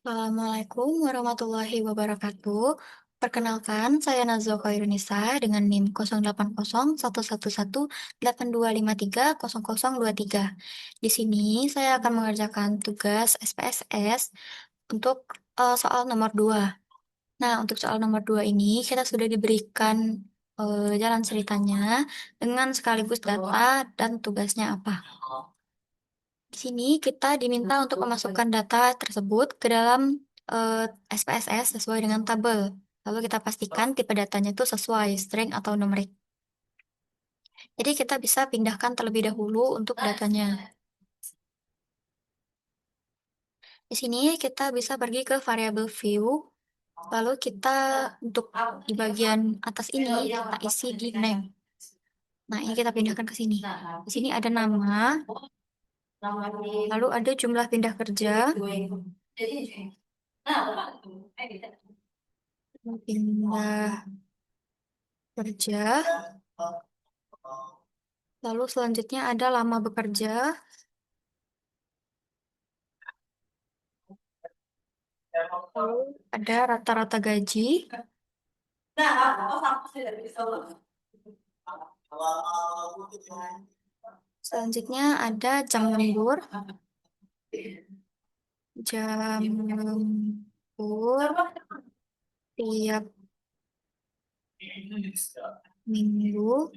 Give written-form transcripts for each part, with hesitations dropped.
Assalamualaikum warahmatullahi wabarakatuh. Perkenalkan, saya Nazwa Khairunisa dengan NIM 08011182530023. Di sini saya akan mengerjakan tugas SPSS untuk soal nomor 2. Nah, untuk soal nomor 2 ini kita sudah diberikan jalan ceritanya dengan sekaligus data dan tugasnya apa. Di sini kita diminta untuk memasukkan data tersebut ke dalam eh, SPSS sesuai dengan tabel. Lalu kita pastikan tipe datanya itu sesuai string atau numerik. Jadi kita bisa pindahkan terlebih dahulu untuk datanya. Di sini kita bisa pergi ke variabel view. Lalu kita untuk di bagian atas ini kita isi di name. Nah, ini kita pindahkan ke sini. Di sini ada nama, lalu ada jumlah pindah kerja, pindah kerja. Lalu selanjutnya ada lama bekerja, lalu ada rata-rata gaji, selanjutnya ada jam lembur, jam lembur tiap minggu,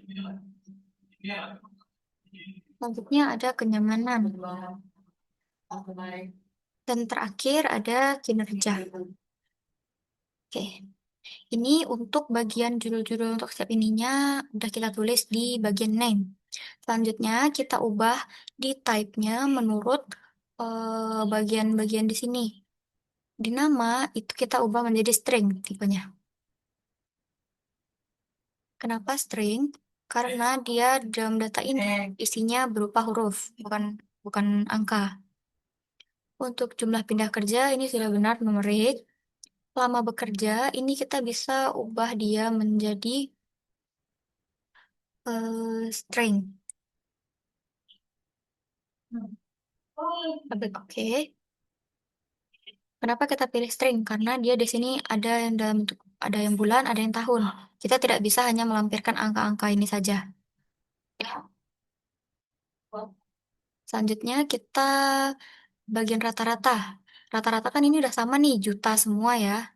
selanjutnya ada kenyamanan, dan terakhir ada kinerja. Oke, ini untuk bagian judul-judul untuk step ininya udah kita tulis di bagian name. Selanjutnya kita ubah di type-nya menurut bagian-bagian di sini. Di nama itu kita ubah menjadi string tipenya. Kenapa string? Karena dia dalam data ini isinya berupa huruf, bukan bukan angka. Untuk jumlah pindah kerja ini sudah benar numerik. Lama bekerja ini kita bisa ubah dia menjadi string. Oke. Kenapa kita pilih string? Karena dia di sini ada yang dalam bentuk ada yang bulan, ada yang tahun. Kita tidak bisa hanya melampirkan angka-angka ini saja. Selanjutnya kita bagian rata-rata. Rata-rata kan ini udah sama nih, juta semua ya.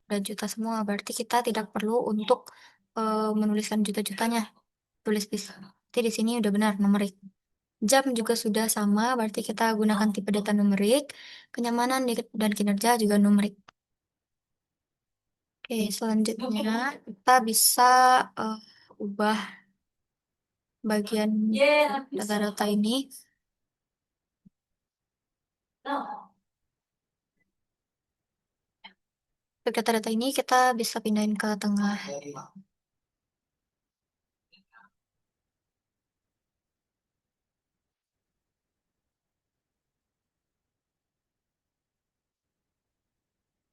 Udah juta semua, berarti kita tidak perlu untuk menuliskan juta-jutanya. Tulis bisa. Berarti di sini udah benar numerik. Jam juga sudah sama, berarti kita gunakan tipe data numerik. Kenyamanan dan kinerja juga numerik. Oke, selanjutnya kita bisa eh, ubah bagian data-data ini. Untuk data-data ini kita bisa pindahin ke tengah.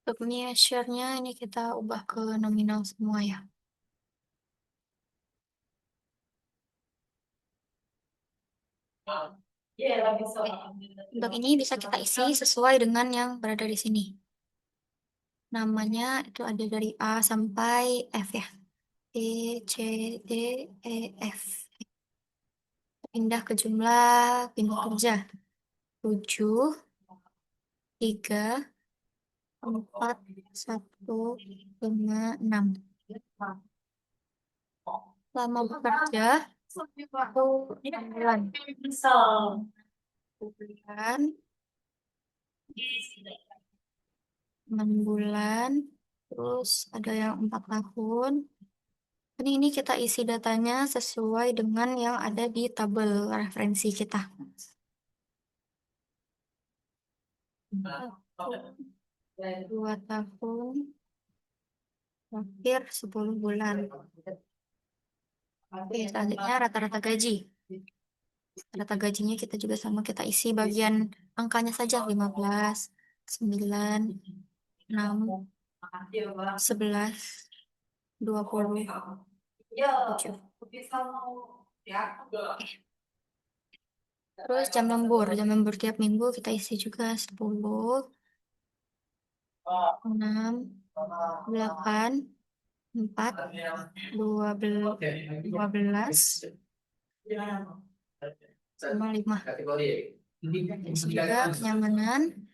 Untuk share-nya ini kita ubah ke nominal semua ya. Untuk ini bisa kita isi sesuai dengan yang berada di sini. Namanya itu ada dari A sampai F ya. B, C, D, E, F. Pindah ke jumlah pindah kerja. 7, 3, 4, 1, 5, 6. Lama bekerja itu 6 bulan. 6 bulan, 6 bulan. Terus ada yang 4 tahun. Ini kita isi datanya sesuai dengan yang ada di tabel referensi kita. 2 tahun, hampir 10 bulan. Oke, selanjutnya rata-rata gaji. Rata gajinya kita juga sama, kita isi bagian angkanya saja 15, 9, 6, 11, 20, 7. Terus jam lembur tiap minggu kita isi juga 10. 6, 8, 4, 12, sama 5. Terus juga kenyamanan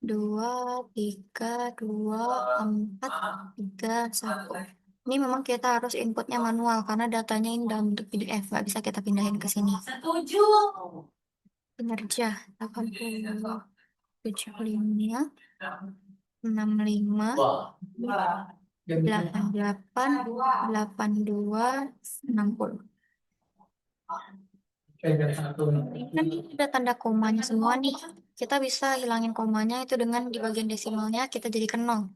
2, 3, 2, 4, 3, 1. Ini memang kita harus inputnya manual karena datanya ini dalam bentuk PDF, nggak bisa kita pindahin ke sini. Kinerja 80, 75, 65, 88, 82, 60. Kan ini udah tanda komanya semua nih. Kita bisa hilangin komanya itu dengan di bagian desimalnya kita jadikan 0.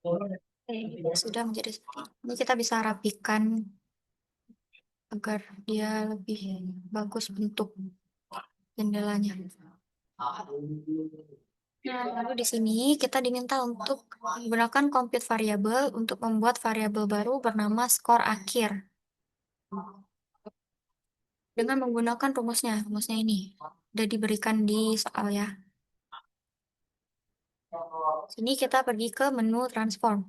Oke, sudah menjadi seperti ini. Ini kita bisa rapikan agar dia lebih bagus bentuk jendelanya. Nah, lalu di sini kita diminta untuk menggunakan compute variable untuk membuat variabel baru bernama skor akhir dengan menggunakan rumusnya. Rumusnya ini udah diberikan di soal ya. Sini kita pergi ke menu transform.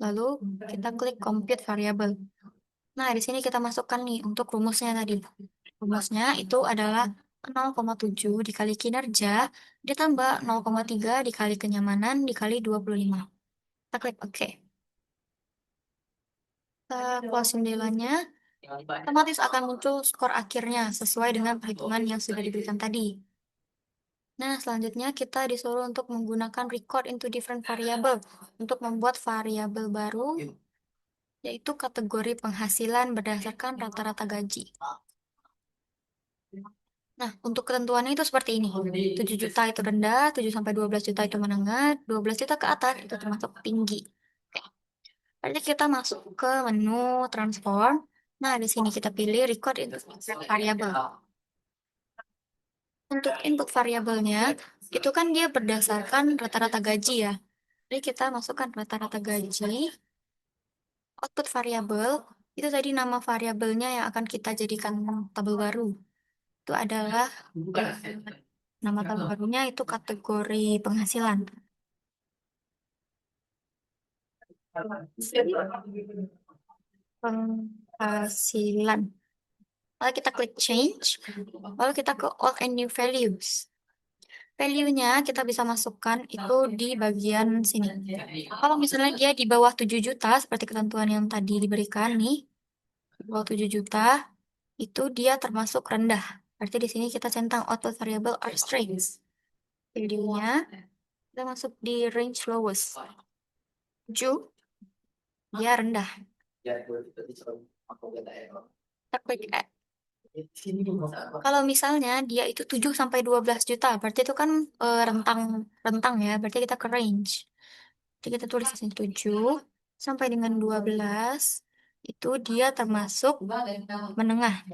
Lalu kita klik compute variable. Nah, di sini kita masukkan nih untuk rumusnya tadi. Rumusnya itu adalah 0,7 dikali kinerja ditambah 0,3 dikali kenyamanan dikali 25. Kita klik OK. Kita close jendelanya, otomatis akan muncul skor akhirnya sesuai dengan perhitungan yang sudah diberikan tadi. Nah, selanjutnya kita disuruh untuk menggunakan record into different variable untuk membuat variabel baru, yaitu kategori penghasilan berdasarkan rata-rata gaji. Nah, untuk ketentuannya itu seperti ini. 7 juta itu rendah, 7 sampai 12 juta itu menengah, 12 juta ke atas itu termasuk tinggi. Oke. Berarti kita masuk ke menu transform. Nah, di sini kita pilih record input variable. Untuk input variabelnya, itu kan dia berdasarkan rata-rata gaji ya. Jadi kita masukkan rata-rata gaji, output variabel, itu tadi nama variabelnya yang akan kita jadikan tabel baru. Itu adalah nama tabel barunya itu kategori penghasilan. Penghasilan. Lalu kita klik change, lalu kita ke all and new values. Value-nya kita bisa masukkan itu di bagian sini. Kalau misalnya dia di bawah 7 juta, seperti ketentuan yang tadi diberikan nih, di bawah 7 juta, itu dia termasuk rendah. Berarti di sini kita centang output variable are strings. Value-nya kita masuk di range lowest. 7, dia rendah. Kita klik add. Kalau misalnya dia itu 7 sampai 12 juta, berarti itu kan rentang rentang ya, berarti kita ke range. Jadi kita tulis di sini 7 sampai dengan 12 itu dia termasuk menengah.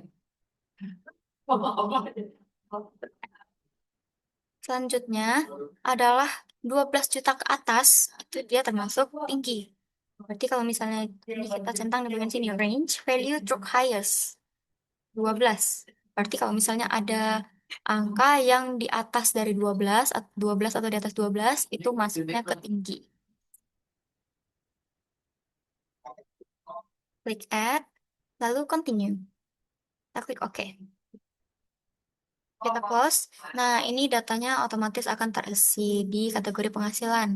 Selanjutnya adalah 12 juta ke atas itu dia termasuk tinggi. Berarti kalau misalnya ini kita centang di bagian sini range value drop highest 12. Berarti kalau misalnya ada angka yang di atas dari 12 atau di atas 12 itu masuknya ke tinggi. Klik add, lalu continue. Kita klik OK. Kita close. Nah, ini datanya otomatis akan terisi di kategori penghasilan.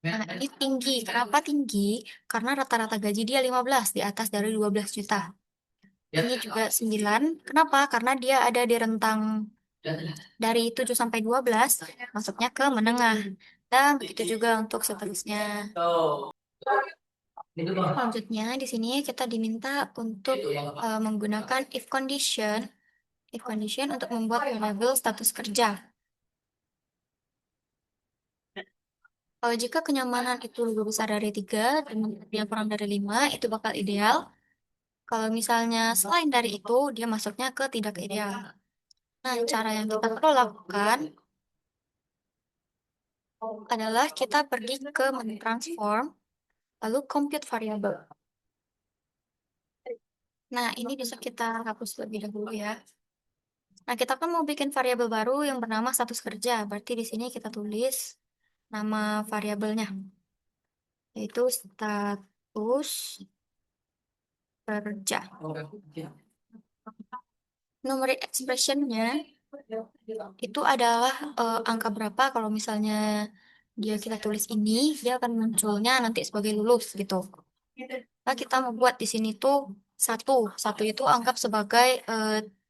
Nah, ini tinggi. Kenapa tinggi? Karena rata-rata gaji dia 15, di atas dari 12 juta. Ini juga 9. Kenapa? Karena dia ada di rentang dari 7 sampai 12, masuknya ke menengah. Dan begitu juga untuk seterusnya. Selanjutnya, di sini kita diminta untuk menggunakan if condition untuk membuat variabel status kerja. Kalau jika kenyamanan itu lebih besar dari 3 dan dia kurang dari 5, itu bakal ideal. Kalau misalnya selain dari itu, dia masuknya ke tidak ideal. Nah, cara yang kita perlu lakukan adalah kita pergi ke menu transform, lalu compute variable. Nah, ini bisa kita hapus lebih dahulu ya. Nah, kita kan mau bikin variabel baru yang bernama status kerja. Berarti di sini kita tulis nama variabelnya, yaitu status kerja. Numeric expressionnya itu adalah angka berapa kalau misalnya dia kita tulis ini, dia akan munculnya nanti sebagai lulus gitu. Nah, kita mau buat di sini tuh satu. Satu itu anggap sebagai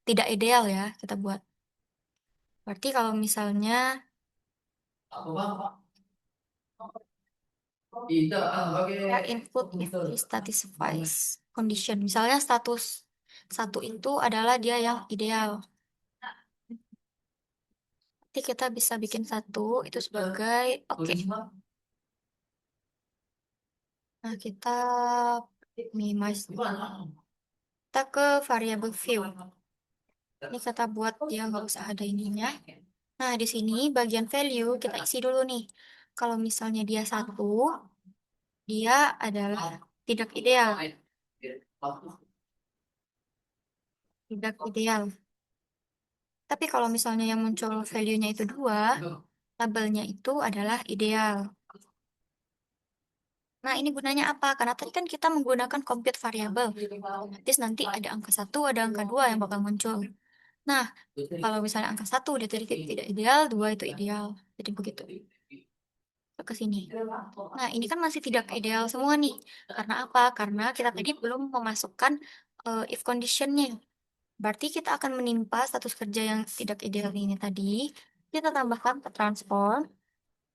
tidak ideal ya, kita buat. Berarti kalau misalnya ya input if status condition. Misalnya status satu itu adalah dia yang ideal. Nanti kita bisa bikin satu itu sebagai oke. Nah, kita minimize. Kita ke variable view. Ini kita buat dia nggak usah ada ininya. Nah, di sini bagian value kita isi dulu nih. Kalau misalnya dia satu, dia adalah tidak ideal. Tidak ideal. Tapi kalau misalnya yang muncul value-nya itu dua, labelnya itu adalah ideal. Nah, ini gunanya apa? Karena tadi kan kita menggunakan compute variable. Otomatis nanti ada angka satu, ada angka dua yang bakal muncul. Nah, kalau misalnya angka satu dia tidak ideal, dua itu ideal. Jadi begitu. Ke sini. Nah, ini kan masih tidak ideal semua nih. Karena apa? Karena kita tadi belum memasukkan if conditionnya. Berarti kita akan menimpa status kerja yang tidak ideal ini tadi. Kita tambahkan ke transform.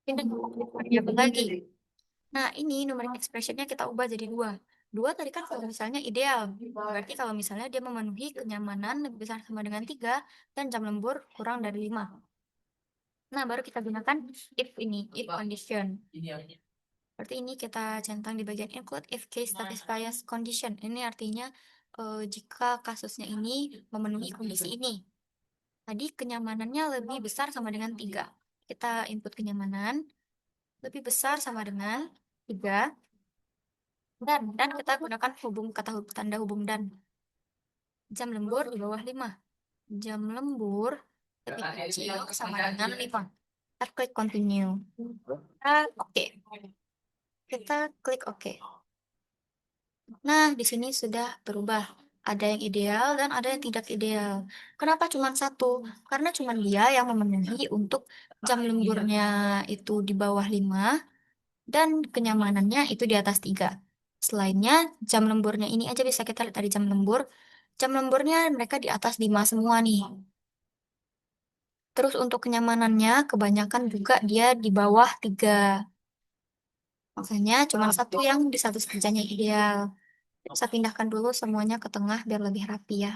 Ini variabel lagi. Nah, ini numeric expressionnya kita ubah jadi dua. Dua tadi kan kalau misalnya ideal. Berarti kalau misalnya dia memenuhi kenyamanan lebih besar sama dengan 3 dan jam lembur kurang dari 5. Nah, baru kita gunakan if ini, if condition. Berarti ini kita centang di bagian include if case satisfies condition. Ini artinya jika kasusnya ini memenuhi kondisi ini. Tadi kenyamanannya lebih besar sama dengan 3. Kita input kenyamanan lebih besar sama dengan 3. Dan kita gunakan tanda hubung dan. Jam lembur di bawah 5. Jam lembur lebih kecil sama dengan 5. Kita klik continue. Oke. Kita klik oke. Nah, di sini sudah berubah. Ada yang ideal dan ada yang tidak ideal. Kenapa cuma satu? Karena cuma dia yang memenuhi untuk jam lemburnya itu di bawah 5 dan kenyamanannya itu di atas 3. Selainnya, jam lemburnya ini aja bisa kita lihat dari jam lembur. Jam lemburnya mereka di atas 5 semua nih. Terus untuk kenyamanannya, kebanyakan juga dia di bawah 3. Makanya cuma satu yang di status kerjanya ideal. Saya pindahkan dulu semuanya ke tengah biar lebih rapi ya.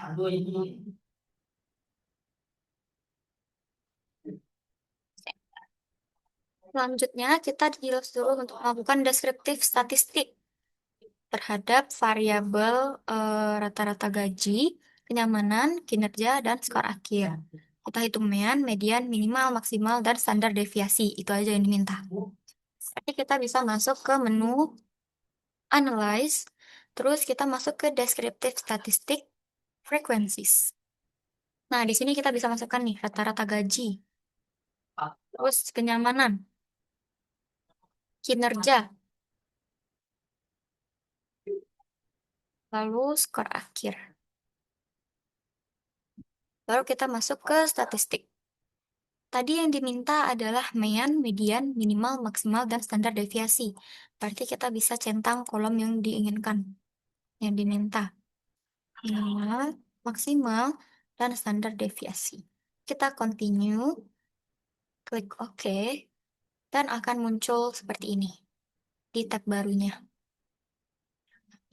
Selanjutnya, kita jelas dulu untuk melakukan deskriptif statistik terhadap variabel rata-rata gaji, kenyamanan, kinerja, dan skor akhir. Kita hitung median, minimal, maksimal, dan standar deviasi. Itu aja yang diminta. Jadi kita bisa masuk ke menu Analyze, terus kita masuk ke Descriptive Statistic Frequencies. Nah, di sini kita bisa masukkan nih rata-rata gaji, terus kenyamanan, kinerja, lalu skor akhir. Baru kita masuk ke statistik. Tadi yang diminta adalah median, minimal, maksimal, dan standar deviasi. Berarti kita bisa centang kolom yang diinginkan, yang diminta. Minimal, maksimal, dan standar deviasi. Kita continue, klik OK, dan akan muncul seperti ini di tab barunya.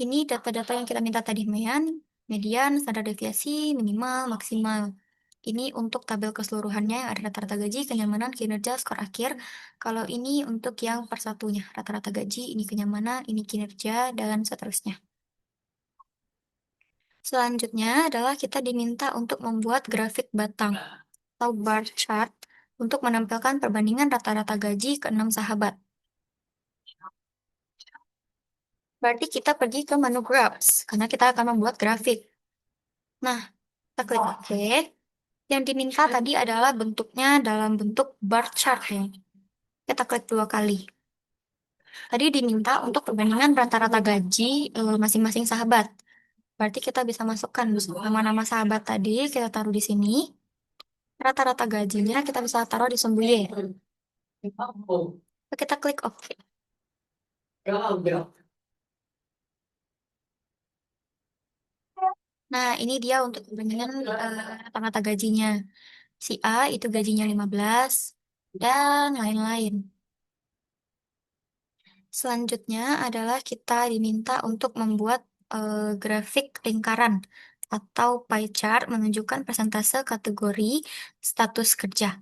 Ini data-data yang kita minta tadi, median, standar deviasi, minimal, maksimal. Ini untuk tabel keseluruhannya yang ada rata-rata gaji, kenyamanan, kinerja, skor akhir. Kalau ini untuk yang persatunya, rata-rata gaji, ini kenyamanan, ini kinerja, dan seterusnya. Selanjutnya adalah kita diminta untuk membuat grafik batang atau bar chart untuk menampilkan perbandingan rata-rata gaji ke 6 sahabat. Berarti kita pergi ke menu Graphs, karena kita akan membuat grafik. Nah, kita klik OK. Yang diminta tadi adalah bentuknya dalam bentuk bar chart ya. Kita klik 2 kali. Tadi diminta untuk perbandingan rata-rata gaji masing-masing sahabat. Berarti kita bisa masukkan nama-nama sahabat tadi, kita taruh di sini. Rata-rata gajinya kita bisa taruh di sumbu Y. Kita klik OK. Nah, ini dia untuk perbandingan rata-rata gajinya. Si A itu gajinya 15, dan lain-lain. Selanjutnya adalah kita diminta untuk membuat grafik lingkaran atau pie chart menunjukkan persentase kategori status kerja.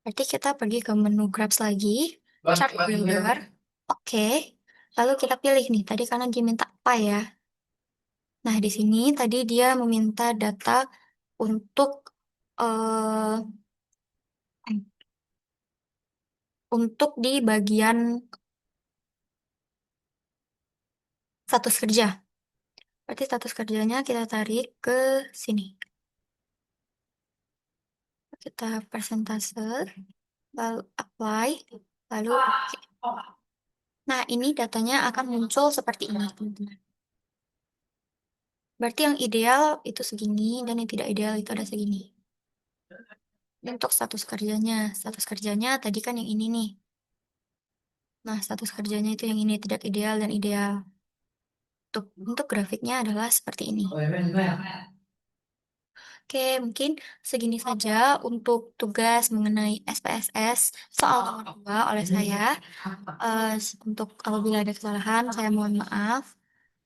Berarti kita pergi ke menu Grabs lagi, chart builder, oke. Lalu kita pilih nih, tadi karena dia minta pie ya. Nah, di sini tadi dia meminta data untuk eh, di bagian status kerja. Berarti status kerjanya kita tarik ke sini. Kita persentase, lalu apply, lalu oke. Nah, ini datanya akan muncul seperti ini, teman-teman. Berarti yang ideal itu segini, dan yang tidak ideal itu ada segini. Untuk status kerjanya tadi kan yang ini nih. Nah, status kerjanya itu yang ini, tidak ideal dan ideal. Untuk grafiknya adalah seperti ini. Oke, mungkin segini saja untuk tugas mengenai SPSS soal nomor 2 oleh saya. Untuk apabila ada kesalahan, saya mohon maaf.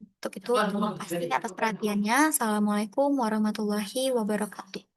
Untuk itu, terima kasih atas perhatiannya. Assalamualaikum warahmatullahi wabarakatuh.